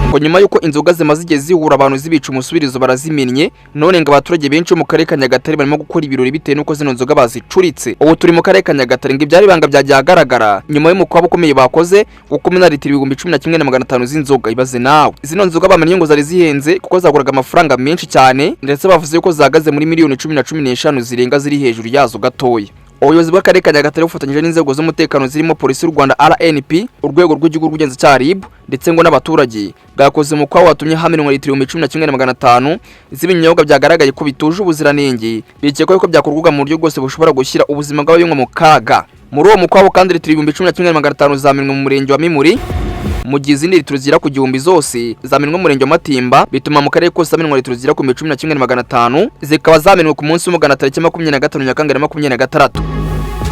ngo nyuma yuko inzoga zimaze igihe zihura abantu zibica umusubirizo baraziminnye none ngo abaturage benshi mu karere ka Nyagatare barimo gukora ibirori bitewe nuko zino nzoga bazicuritse. Ubu turi mu karere ka Nyagatare ngo ibyari banga byagiye agaragara nyuma y'umukwabu ukomeye bakoze gukomena litiro 11,500 z'inzoga. Ibaze nawe zino nzoga bamenye ngo zari zihenze kuko zaguraga amafaranga menshi cyane ndetse bavuze yuko zagaze muri miliyoni 10 zirenga ziri hejuru yazo gatoya. Ubuyobozi bw'akarere ka Nyagatare bufatanyije n'inzego z'umutekano zirimo polisi y'u Rwanda RNP, urwego rw'igihugu rw'ubugenzacyaha RIB ndetse ngo n'abaturage bwakoze umukwabu watumye hamenwa litiro 11,500 z'ibinyobwa byagaragaye ko bituje ubuziranenge, bikekwa ko byakorwaga mu buryo bwose bushobora gushyira ubuzima bw'ababinywa mu kaga. Muri uwo mukwabu kandi litiro 11,500 zamenwe mu murenge wa Mimuri, mu gihe izindi litiro zira ku gihumbi zose zamenwe mu murenge wa Matimba, bituma mu karere kose hamenwa litiro zira ku 11,500 zikaba zamenwe ku munsi w'umuganda tariki 25 Nyakanga 2026.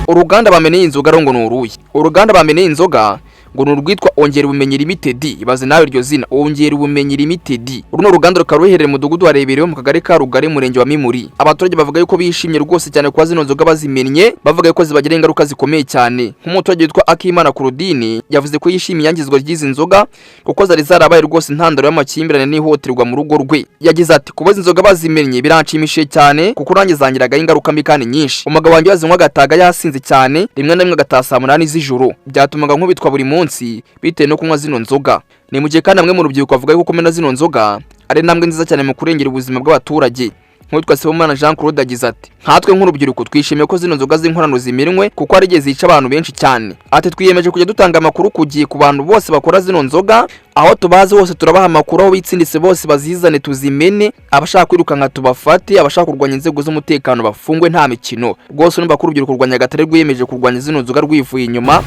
Uruganda bameneye inzoga rongo nuruye. Uruganda bameneye inzoga ngo n'urwitwa Ongera Ubumenyi Limited. Ibaze nawe iryo zina Ongera Ubumenyi Limited. Runo ruganda rukaba ruherereye mu mudugudu wa Rebereho mu kagari ka Rugari murenge wa Mimuri. Abaturage bavuga yuko bishimye rwose cyane kwa zino nzoga bazimennye, bavuga yuko zibagira ingaruka zikomeye cyane. Nk'umuturage witwa Akimana Kurudini yavuze ko yishimiye yangizwa ry'izi nzoga kuko zari zarabaye rwose intandaro y'amakimbirane n'ihohoterwa mu rugo rwe. Yagize ati kuba izi nzoga bazimennye biranshimishije cyane kuko nanjye zangiraga ingaruka mbi kandi nyinshi. Umugabo wanjye yazinywa agataga yasinze cyane, rimwe na rimwe agataha saa 8 z'ijoro. Byatumaga nkubitwa buri munsi bitewe no kunywa zino nzoga. Ni mu gihe kandi amwe mu rubyiruko avuga yuko kumena zino nzoga ari ntambwe nziza cyane mu kurengera ubuzima bw'abaturage. Nk'utwa Sebumana Jean Claude agize ati nkatwe nk'urubyiruko twishimiye ko zino nzoga z'inkorano ziminwe kuko ari gihe zica abantu benshi cyane. Ati twiyemeje kujya dutanga amakuru kugiye ku bantu bose bakora zino nzoga, aho tubazi hose turabaha amakuru, aho bitsindise bose bazizane tuzimene, abashaka kwirukanka tubafate, abashaka kurwanya inzego z'umutekano bafungwe nta mikino. Rwose n'umva ko urubyiruko rwa Nyagatare rwiyemeje kurwanya zino nzoga rwivuye inyuma,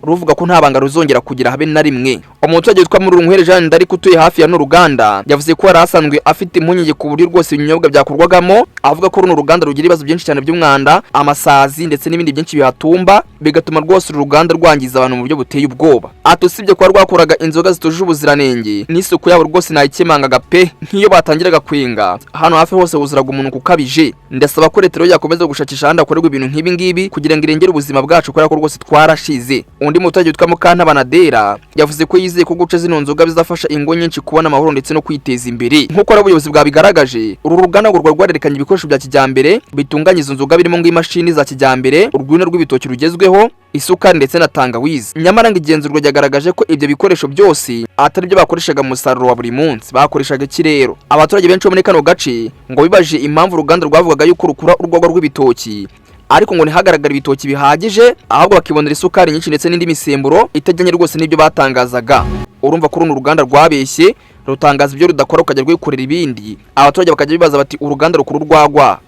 ruvuga ko nta banga ruzongera kugira habe na rimwe. Umuturage witwa Murunkwere Jean Ndari kutuye hafi ya n'uruganda yavuze ko yarasanzwe afite impungenge ku buryo rwose ibinyobwa byakorwagamo, avuga ko runo ruganda rugira ibibazo byinshi cyane by'umwanda, amasazi ndetse n'ibindi byinshi bihatumba, bigatuma rwose uruganda rwangiza abantu mu buryo buteye ubwoba. Ati usibye ko rwakoraga inzoga zituje ubuziranenge n'isuku yabo rwose nayikemangaga pe, nk'iyo batangiraga kwenga hano hafi hose huzuraga umuntu kukabije. Ndasaba ko leta yakomeza gushakisha ahandi hakorerwa ibintu nk'ibi ngibi kugira ngo irengere ubuzima bwacu kubera ko rwose twarashize. Undi muturage witwa Mukantabanadera yavuze ko yizeye ko guca zino nzoga bizafasha ingo nyinshi kubona amahoro ndetse no kwiteza imbere. Nk'uko abayobozi bwabigaragaje, uru ruganda ngo rwarerekanye ibikoresho bya kijyambere bitunganya izo nzoga birimo ng'imashini za kijyambere, urwina rw'ibitoki rugezweho, isukari ndetse na tangawizi. Nyamara ngo igenzurwa ryagaragaje ko ibyo bikoresho byose atari byo bakoreshaga mu musaruro wa buri munsi, bakoreshaga ikirero. Abaturage benshi bo muri kano gace ngo bibaje impamvu uruganda rwavugaga yuko rukura urwagwa rw'ibitoki ariko ngo ntihagaragara ibitoki bihagije, ahubwo bakibonera isukari nyinshi ndetse n'indi misemburo itajyanye rwose n'ibyo batangazaga. Urumva ko runo uruganda rwabeshye rutangaza ibyo rudakora ukajya rwikorera ibindi. Abaturage bakajya bibaza bati uruganda rukuru rwagwa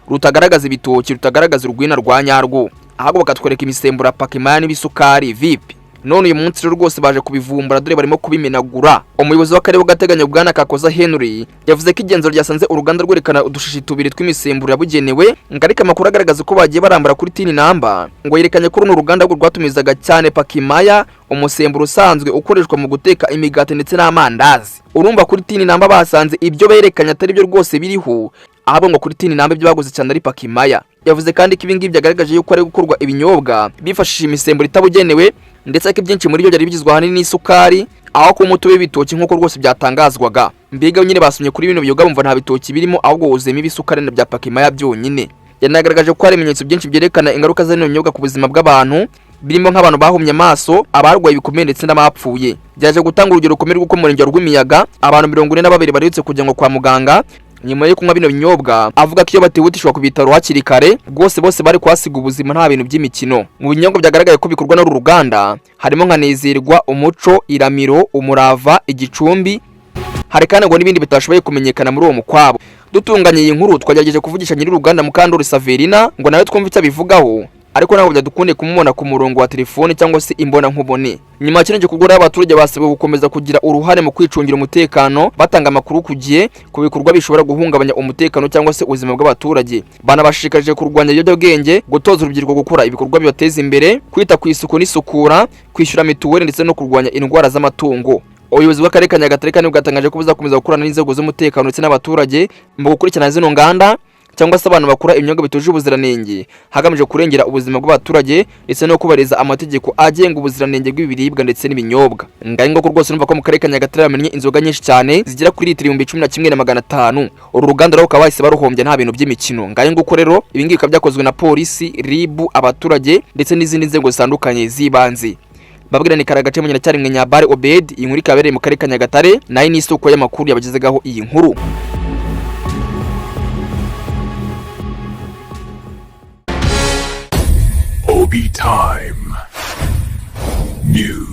rutagaragaza ibitoki, rutagaragaza urwina rwa nyarwo, ahubwo bakatwereka imisemburo pakimaya n'ibisukari vipi. None uyu munsi rero rwose baje kubivumbura dore barimo kubimenagura. Umuyobozi w'akarere w'agateganyo Bwana Kakoza Henry yavuze ko igenzura ryasanze uruganda rwerekana udushishi tubiri tw'imisemburo yabugenewe, ngarika amakuru agaragaza ko bagiye barambura kuri tini namba ngo yerekanye ko runo uruganda rwatumizaga cyane pakimaya, umusemburo usanzwe ukoreshwa mu guteka imigati ndetse n'amandazi. Urumva kuri tini namba basanze ibyo berekanye atari byo rwose biriho, ahubwo ngo kuri tini namba ibyo baguze cyane ari pakimaya. Yavuze kandi ko ibingibi byagaragaje yuko ari gukorwa ibinyobwa bifashishije imisemburo itabugenewe ndetse ko byinshi muri byo byari bigizwe ahanini n'isukari, aho ku mutobe w'ibitoki nk'uko rwose byatangazwaga. Mbega nyine basomye kuri bino biyoga bumva nta bitoki birimo, ahubwo wuzuyemo ibisukari na bya pakimaya byonyine. Yanagaragaje ko hari ibimenyetso byinshi byerekana ingaruka z'ino binyobwa ku buzima bw'abantu, birimo nk'abantu bahumye amaso, abarwaye ibikomere ndetse n'abapfuye. Byaje gutanga urugero rukomeye rw'uko mu murenge wa Rwimiyaga abantu 42 baretse kujyanwa kwa muganga nyuma yo kunywa bino binyobwa, avuga ko iyo batihutishwa ku bitaro hakiri kare rwose bose bari kwasiga ubuzima nta bintu by'imikino. Mu binyobwa byagaragaye ko bikorwa n'uru ruganda harimo nka Nezerwa, Umuco, Iramiro, Umurava, Igicumbi, hari kandi ngo n'ibindi bitashoboye kumenyekana muri uwo mukwabu. Dutunganye iyi nkuru twagerageje kuvugisha nyiri uruganda Mukandori Saverina ngo nawe twumve icyo abivugaho, ariko ntabwo byadukunde kumubona ku murongo wa telefone cyangwa se imbona nkubone. Nyuma y'ikindi kugura abaturage basabwe gukomeza kugira uruhare mu kwicungira umutekano, batanga amakuru kugiye ku bikorwa bishobora guhungabanya umutekano cyangwa se ubuzima bw'abaturage. Banabashishikaje kurwanya ibiyobyabwenge, gutoza urubyiruko gukora ibikorwa bibateza imbere, kwita ku isuku n'isukura, kwishyura mituweli ndetse no kurwanya indwara z'amatungo. Ubuyobozi bw'akarere ka Nyagatare kandi bwatangaje ko buzakomeza gukorana n'inzego z'umutekano ndetse n'abaturage mu gukurikirana zino nganda cyangwa se abantu bakora imyuga bituje ubuziranenge hagamije kurengera ubuzima bw'abaturage ndetse no kubariza amategeko agenga ubuziranenge bw'ibiribwa ndetse n'ibinyobwa. Ngaye ngo rwose numva ko mu karere ka Nyagatare bamenye inzoga nyinshi cyane zigera kuri litiro 11,500. Uru ruganda rwo kabahise baruhombye nta bintu by'imikino. Ngaye ngo rero ibi ngibi bikaba byakozwe na polisi, ribu, abaturage ndetse n'izindi nzego zitandukanye zibanze. Babwira ni karagace mu nyiracyari mwe Nyabare Obed, iyi nkuru ikabereye mu karere ka Nyagatare, nayo ni isoko y'amakuru yabagezegaho iyi nkuru. Obi Time News.